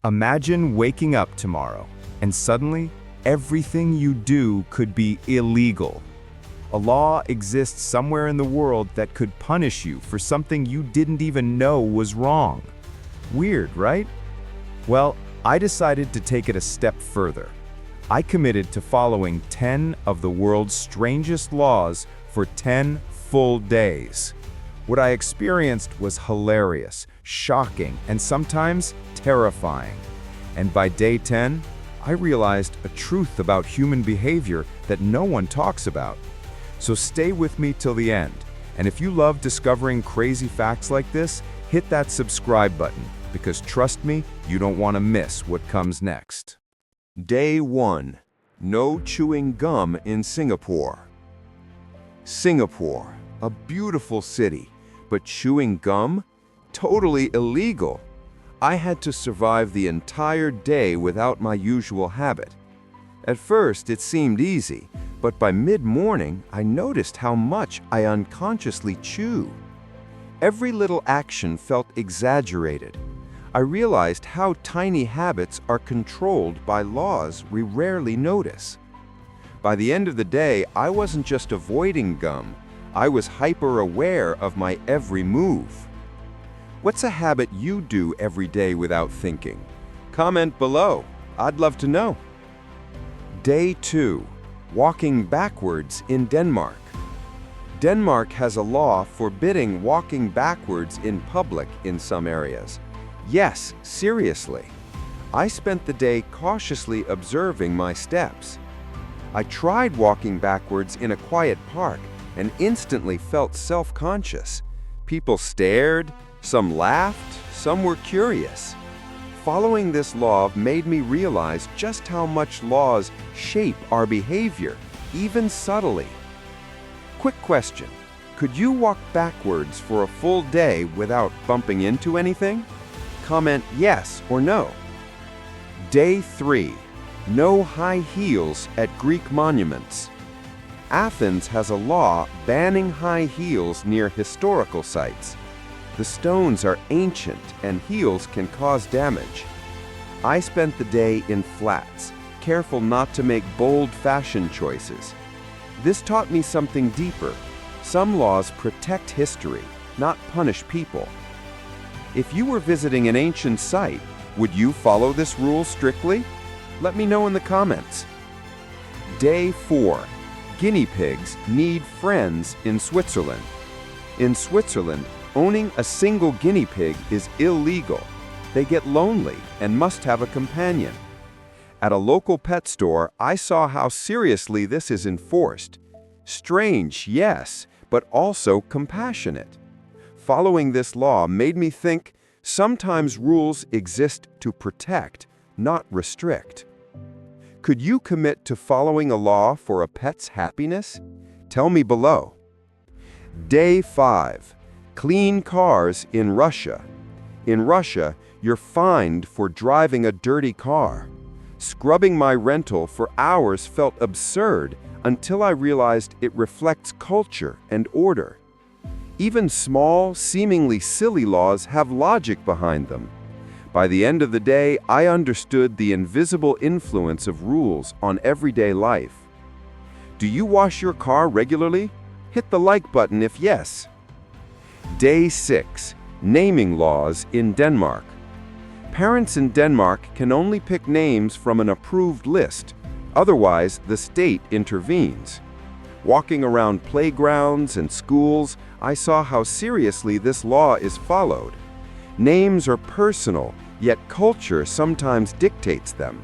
Imagine waking up tomorrow, and suddenly, everything you do could be illegal. A law exists somewhere in the world that could punish you for something you didn't even know was wrong. Weird, right? Well, I decided to take it a step further. I committed to following 10 of the world's strangest laws for 10 full days. What I experienced was hilarious, shocking, and sometimes terrifying. And by day 10, I realized a truth about human behavior that no one talks about. So stay with me till the end. And if you love discovering crazy facts like this, hit that subscribe button, because trust me, you don't want to miss what comes next. Day 1. No chewing gum in Singapore. Singapore, a beautiful city, but chewing gum? Totally illegal. I had to survive the entire day without my usual habit. At first, it seemed easy, but by mid-morning, I noticed how much I unconsciously chew. Every little action felt exaggerated. I realized how tiny habits are controlled by laws we rarely notice. By the end of the day, I wasn't just avoiding gum, I was hyper-aware of my every move. What's a habit you do every day without thinking? Comment below. I'd love to know. Day 2. Walking backwards in Denmark. Denmark has a law forbidding walking backwards in public in some areas. Yes, seriously. I spent the day cautiously observing my steps. I tried walking backwards in a quiet park and instantly felt self-conscious. People stared, some laughed, some were curious. Following this law made me realize just how much laws shape our behavior, even subtly. Quick question: could you walk backwards for a full day without bumping into anything? Comment yes or no. Day 3. No high heels at Greek monuments. Athens has a law banning high heels near historical sites. The stones are ancient and heels can cause damage. I spent the day in flats, careful not to make bold fashion choices. This taught me something deeper. Some laws protect history, not punish people. If you were visiting an ancient site, would you follow this rule strictly? Let me know in the comments. Day 4. Guinea pigs need friends in Switzerland. In Switzerland, owning a single guinea pig is illegal. They get lonely and must have a companion. At a local pet store, I saw how seriously this is enforced. Strange, yes, but also compassionate. Following this law made me think sometimes rules exist to protect, not restrict. Could you commit to following a law for a pet's happiness? Tell me below. Day 5. Clean cars in Russia. In Russia, you're fined for driving a dirty car. Scrubbing my rental for hours felt absurd until I realized it reflects culture and order. Even small, seemingly silly laws have logic behind them. By the end of the day, I understood the invisible influence of rules on everyday life. Do you wash your car regularly? Hit the like button if yes. Day 6. Naming laws in Denmark. Parents in Denmark can only pick names from an approved list, otherwise the state intervenes. Walking around playgrounds and schools, I saw how seriously this law is followed. Names are personal, yet culture sometimes dictates them.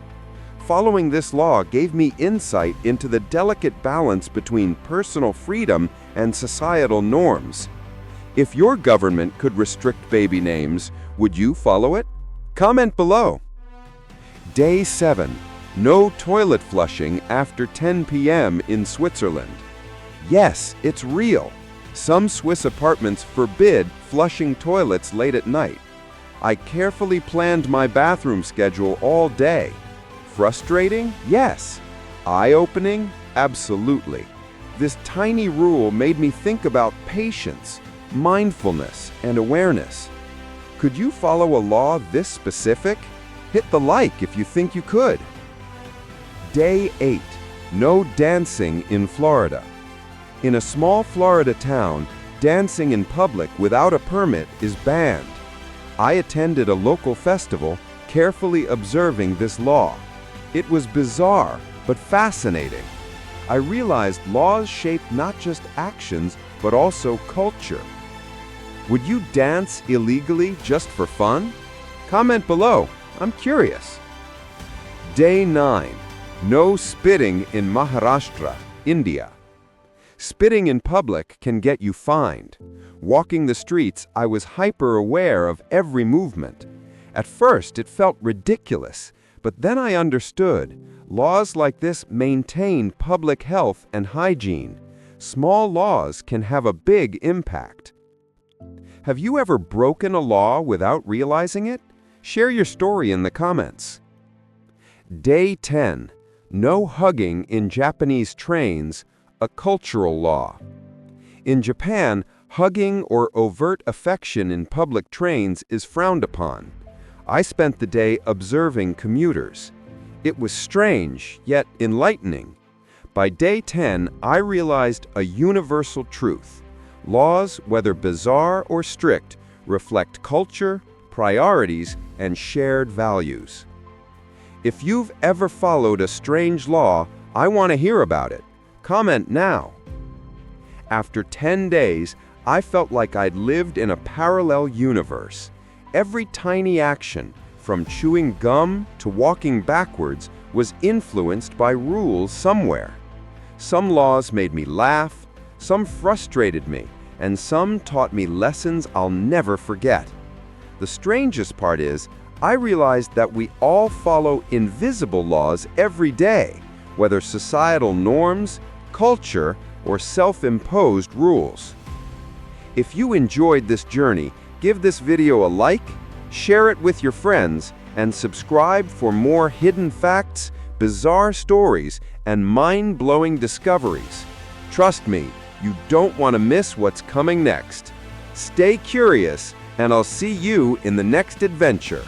Following this law gave me insight into the delicate balance between personal freedom and societal norms. If your government could restrict baby names, would you follow it? Comment below. Day 7. No toilet flushing after 10 p.m. in Switzerland. Yes, it's real. Some Swiss apartments forbid flushing toilets late at night. I carefully planned my bathroom schedule all day. Frustrating? Yes. Eye-opening? Absolutely. This tiny rule made me think about patience, mindfulness, and awareness. Could you follow a law this specific? Hit the like if you think you could. Day 8. No dancing in Florida. In a small Florida town, dancing in public without a permit is banned. I attended a local festival, carefully observing this law. It was bizarre, but fascinating. I realized laws shape not just actions, but also culture. Would you dance illegally just for fun? Comment below. I'm curious. Day 9. No spitting in Maharashtra, India. Spitting in public can get you fined. Walking the streets, I was hyper-aware of every movement. At first, it felt ridiculous, but then I understood. Laws like this maintain public health and hygiene. Small laws can have a big impact. Have you ever broken a law without realizing it? Share your story in the comments. Day 10. No hugging in Japanese trains, a cultural law. In Japan, hugging or overt affection in public trains is frowned upon. I spent the day observing commuters. It was strange, yet enlightening. By day 10, I realized a universal truth. Laws, whether bizarre or strict, reflect culture, priorities, and shared values. If you've ever followed a strange law, I want to hear about it. Comment now. After 10 days, I felt like I'd lived in a parallel universe. Every tiny action, from chewing gum to walking backwards, was influenced by rules somewhere. Some laws made me laugh, some frustrated me, and some taught me lessons I'll never forget. The strangest part is, I realized that we all follow invisible laws every day, whether societal norms, culture, or self-imposed rules. If you enjoyed this journey, give this video a like, share it with your friends, and subscribe for more hidden facts, bizarre stories, and mind-blowing discoveries. Trust me, you don't want to miss what's coming next. Stay curious, and I'll see you in the next adventure.